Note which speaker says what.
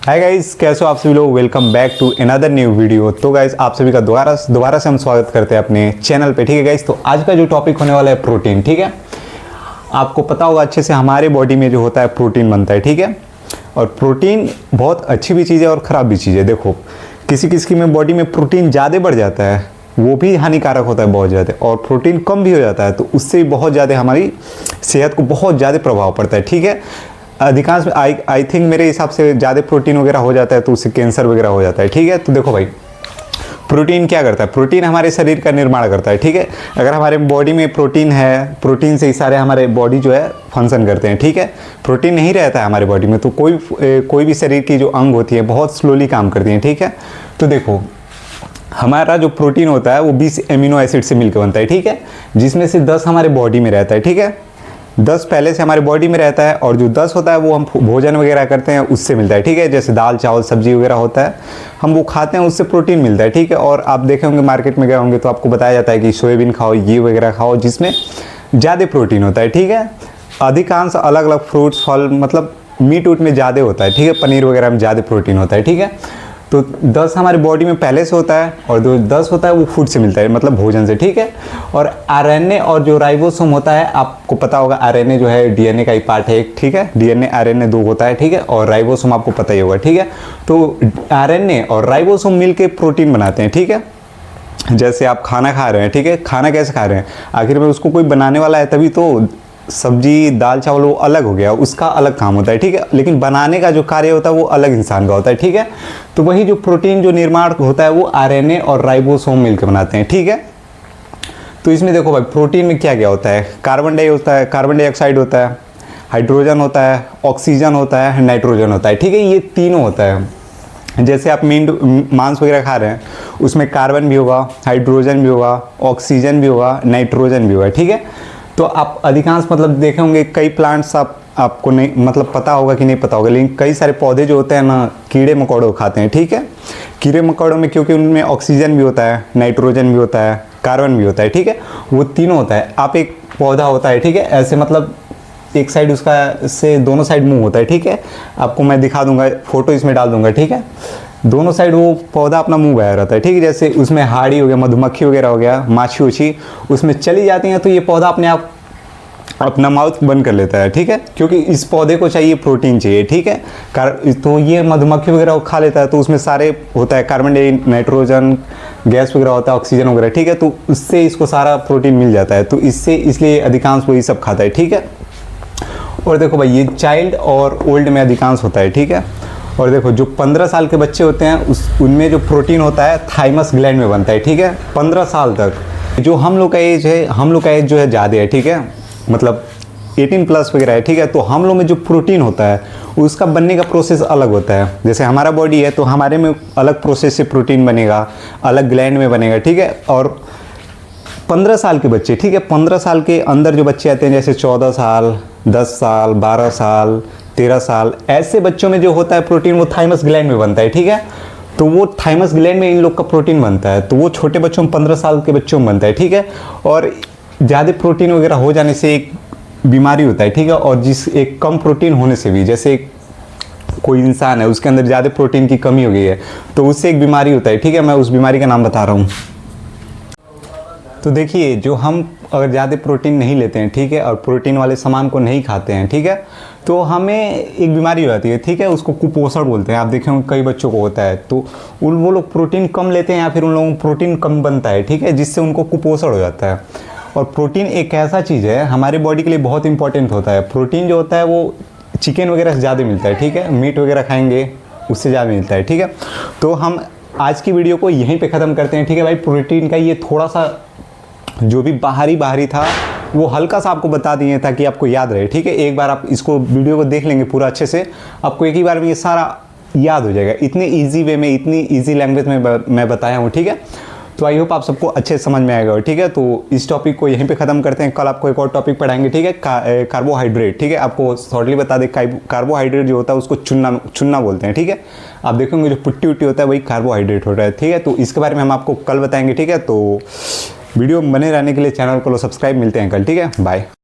Speaker 1: Hi guys, कैसे हो आप सभी लोग। Welcome back to another new video. तो गाइस आप सभी का दोबारा से हम स्वागत करते हैं अपने चैनल पे। ठीक है गाइस, तो आज का जो टॉपिक होने वाला है प्रोटीन। ठीक है, आपको पता होगा अच्छे से हमारे बॉडी में जो होता है प्रोटीन बनता है। ठीक है, और प्रोटीन बहुत अच्छी भी चीज़ है और ख़राब भी चीज़ है। देखो किसी किसी में बॉडी में प्रोटीन ज़्यादा बढ़ जाता है, वो भी हानिकारक होता है बहुत ज़्यादा, और प्रोटीन कम भी हो जाता है तो उससे भी बहुत ज़्यादा हमारी सेहत को बहुत ज़्यादा प्रभाव पड़ता है। ठीक है, अधिकांश आई थिंक मेरे हिसाब से ज़्यादा प्रोटीन वगैरह हो जाता है तो उससे कैंसर वगैरह हो जाता है। ठीक है, तो देखो भाई प्रोटीन क्या करता है। प्रोटीन हमारे शरीर का निर्माण करता है। ठीक है, अगर हमारे बॉडी में प्रोटीन है, प्रोटीन से ही सारे हमारे बॉडी जो है फंक्शन करते हैं। ठीक है, प्रोटीन नहीं रहता है हमारे बॉडी में तो कोई भी शरीर की जो अंग होती है बहुत स्लोली काम करती हैं। ठीक है, तो देखो हमारा जो प्रोटीन होता है वो 20 एमिनो एसिड से मिलकर बनता है। ठीक है, जिसमें से 10 हमारे बॉडी में रहता है। ठीक है, 10 पहले से हमारे बॉडी में रहता है और जो 10 होता है वो हम भोजन वगैरह करते हैं उससे मिलता है। ठीक है, जैसे दाल चावल सब्जी वगैरह होता है हम वो खाते हैं, उससे प्रोटीन मिलता है। ठीक है, और आप देखे होंगे मार्केट में गए होंगे तो आपको बताया जाता है कि सोयाबीन खाओ, ये वगैरह खाओ जिसमें ज़्यादा प्रोटीन होता है। ठीक है, अधिकांश अलग अलग फ्रूट्स फल मतलब मीट उट में ज़्यादा होता है। ठीक है, पनीर वगैरह में ज़्यादा प्रोटीन होता है। ठीक है, तो 10 हमारी बॉडी में पहले से होता है और जो 10 होता है वो फूड से मिलता है मतलब भोजन से। ठीक है, और आरएनए और जो राइबोसोम होता है आपको पता होगा, आरएनए जो है डीएनए का ही पार्ट है एक। ठीक है, डीएनए आरएनए 2 होता है। ठीक है, और राइबोसोम आपको पता ही होगा। ठीक है, तो आरएनए और राइबोसोम मिलके प्रोटीन बनाते हैं। ठीक है, जैसे आप खाना खा रहे हैं। ठीक है, खाना कैसे खा रहे हैं, आखिर में उसको कोई बनाने वाला है तभी तो। सब्जी दाल चावल वो अलग हो गया, उसका अलग काम होता है। ठीक है, लेकिन बनाने का जो कार्य होता है वो अलग इंसान का होता है। ठीक है, तो वही जो प्रोटीन जो निर्माण होता है वो आरएनए और राइबोसोम मिलकर बनाते हैं। ठीक है, तो इसमें देखो भाई प्रोटीन में क्या क्या होता है। कार्बन डाइऑक्साइड होता है, हाइड्रोजन होता है, ऑक्सीजन होता है, नाइट्रोजन होता है। ठीक है, ये तीनों होता है। जैसे आप मांस वगैरह खा रहे हैं उसमें कार्बन भी होगा, हाइड्रोजन भी होगा, ऑक्सीजन भी होगा, नाइट्रोजन भी होगा। ठीक है, तो आप अधिकांश मतलब देखे होंगे कई प्लांट्स आपको नहीं मतलब पता होगा कि नहीं पता होगा, लेकिन कई सारे पौधे जो होते हैं ना कीड़े मकोड़ों खाते हैं। ठीक है, कीड़े मकोड़ों में क्योंकि उनमें ऑक्सीजन भी होता है, नाइट्रोजन भी होता है, कार्बन भी होता है। ठीक है, वो तीनों होता है। आप एक पौधा होता है, ठीक है, ऐसे मतलब एक साइड उसका से दोनों साइड मुंह होता है। ठीक है, आपको मैं दिखा दूंगा, फोटो इसमें डाल दूंगा। ठीक है, दोनों साइड वो पौधा अपना मुंह गया रहता है। ठीक है, जैसे उसमें हाड़ी हो गया, मधुमक्खी वगैरह हो गया, माछी उछी उसमें चली जाती हैं तो ये पौधा अपने आप अपना माउथ बंद कर लेता है। ठीक है, क्योंकि इस पौधे को चाहिए प्रोटीन चाहिए। ठीक है, तो ये मधुमक्खी वगैरह खा लेता है तो उसमें सारे होता है कार्बन डाइऑक्साइड, नाइट्रोजन गैस वगैरह होता है, ऑक्सीजन वगैरह। ठीक है, तो उससे इसको सारा प्रोटीन मिल जाता है, तो इसलिए अधिकांश वही सब खाता है। ठीक है, और देखो भाई ये चाइल्ड और ओल्ड में अधिकांश होता है। ठीक है, और देखो जो 15 साल के बच्चे होते हैं उनमें जो प्रोटीन होता है थाइमस ग्लैंड में बनता है। ठीक है, 15 साल तक। जो हम लोग का एज जो है ज़्यादा है। ठीक है, मतलब 18+ वगैरह है। ठीक है, तो हम लोग में जो प्रोटीन होता है उसका बनने का प्रोसेस अलग होता है। जैसे हमारा बॉडी है तो हमारे में अलग प्रोसेस से प्रोटीन बनेगा, अलग ग्लैंड में बनेगा। ठीक है, और 15 साल के बच्चे, ठीक है, 15 साल के अंदर जो बच्चे आते हैं जैसे 14 साल, 10 साल, 12 साल, 13 साल, ऐसे बच्चों में जो होता है प्रोटीन वो थाइमस ग्लैंड में बनता है। ठीक है, तो वो थाइमस ग्लैंड में इन लोग का प्रोटीन बनता है, तो वो छोटे बच्चों में 15 साल के बच्चों में बनता है। ठीक है, और ज़्यादा प्रोटीन वगैरह हो जाने से एक बीमारी होता है। ठीक है, और एक कम प्रोटीन होने से भी, जैसे कोई इंसान है उसके अंदर ज़्यादा प्रोटीन की कमी हो गई है तो उससे एक बीमारी होता है। ठीक है, मैं उस बीमारी का नाम बता रहा हूँ। तो देखिए जो हम अगर ज़्यादा प्रोटीन नहीं लेते हैं, ठीक है, और प्रोटीन वाले सामान को नहीं खाते हैं, ठीक है, तो हमें एक बीमारी हो जाती है। ठीक है, उसको कुपोषण बोलते हैं। आप देखें कई बच्चों को होता है तो वो लोग प्रोटीन कम लेते हैं या फिर उन लोगों को प्रोटीन कम बनता है। ठीक है, जिससे उनको कुपोषण हो जाता है। और प्रोटीन एक ऐसा चीज़ है हमारे बॉडी के लिए बहुत इंपॉर्टेंट होता है। प्रोटीन जो होता है वो चिकन वगैरह से ज़्यादा मिलता है। ठीक है, मीट वगैरह खाएंगे उससे ज़्यादा मिलता है। ठीक है, तो हम आज की वीडियो को यहीं पे ख़त्म करते हैं। ठीक है भाई, प्रोटीन का ये थोड़ा सा जो भी बाहरी था वो हल्का सा आपको बता दिए ताकि आपको याद रहे। ठीक है, एक बार आप इसको वीडियो को देख लेंगे पूरा अच्छे से, आपको एक ही बार में ये सारा याद हो जाएगा। इतने ईजी वे में, इतनी ईजी लैंग्वेज में मैं बताया हूँ। ठीक है, तो आई होप आप सबको अच्छे समझ में आएगा। ठीक है, तो इस टॉपिक को यहीं पे ख़त्म करते हैं। कल आपको एक और टॉपिक पढ़ाएंगे। ठीक है, कार्बोहाइड्रेट। ठीक है, आपको शॉर्टली बता दें कार्बोहाइड्रेट जो होता है उसको चुन्ना बोलते हैं। ठीक है, आप देखेंगे जो पुट्टी उट्टी होता है वही कार्बोहाइड्रेट होता है। ठीक है, तो इसके बारे में हम आपको कल बताएंगे। ठीक है, तो वीडियो बने रहने के लिए चैनल को सब्सक्राइब। मिलते हैं कल। ठीक है, बाय।